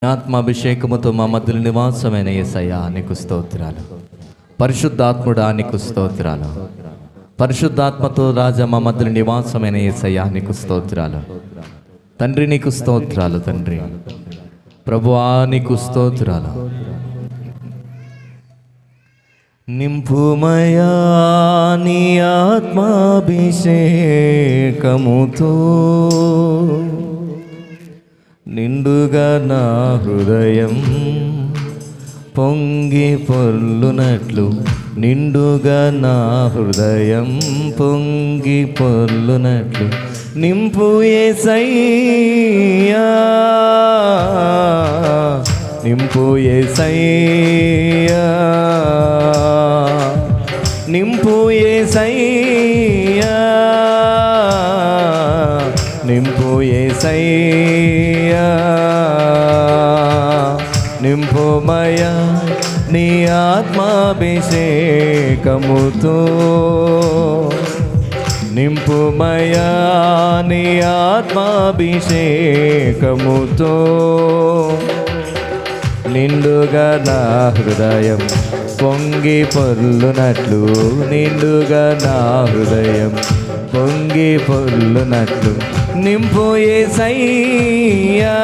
ఆత్మాభిషేకముతో మా మధ్యలో నివాసమైన యేసయ్యా నీకు స్తోత్రాలు. పరిశుద్ధాత్ముడా నీకు స్తోత్రాలు. పరిశుద్ధాత్మతో రాజా మా మధ్యలో నివాసమైన యేసయ్యా నీకు స్తోత్రాలు. తండ్రి నీకు స్తోత్రాలు. తండ్రి ప్రభువా నీకు స్తోత్రాలు. నింపుమయా నీ ఆత్మాభిషేకముతో నిండుగా నా హృదయం పొంగి పొర్లునట్లు, నిండుగా నా హృదయం పొంగి పొర్లునట్లు నింపు యేసయ్యా, నింపు యేసయ్యా, నింపు యేసయ్యా, నింపు యేసయ్యా, నింపుమయా నీ ఆత్మాభిషేకముతో, నింపుమయా నీ ఆత్మాభిషేకముతో నిండుగా నా హృదయం పొంగి పొర్లునట్లు, నిండుగా నా హృదయం పొంగి పొర్లునట్లు నింపు యేసయ్యా,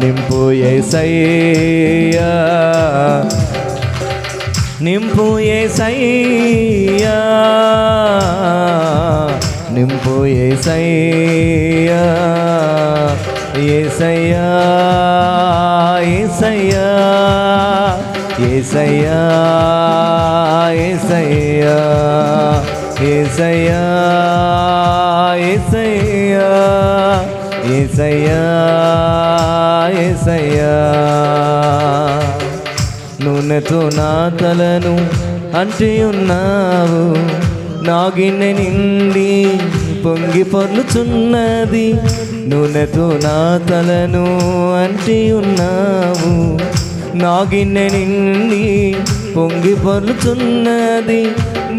నింపు యేసయ్యా, నింపు యేసయ్యా, నింపు యేసయ్యా, యేసయ్యా, యేసయ్యా, యేసయ్యా, యేసయ్యా, యేసయ్యా, యేసయ్యా, యేసయ్యా, యేసయ్యా. నూనెతో నా తలను అంటి ఉన్నావు, నా గిన్నె నిండి పొంగి పొర్లుచున్నది. నూనెతో నా తలను అంటి ఉన్నావు, నా గిన్నె నిండి పొంగి పొర్లుచున్నది.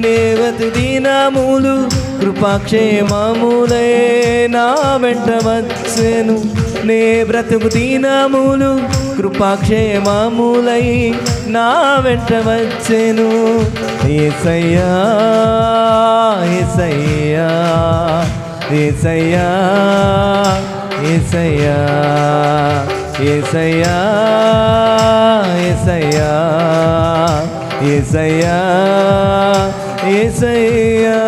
దేవతి దీనములు కృపాక్షేమములే నా వెంట వచ్చెను, నే బ్రతుకు దీనములు కృపాక్షేమములై నా వెంట వచ్చెను. యేసయ్యా, యేసయ్యా, యేసయ్యా, యేసయ్యా, యేసయ్యా, యేసయ్యా, యేసయ్యా, యేసయ్యా.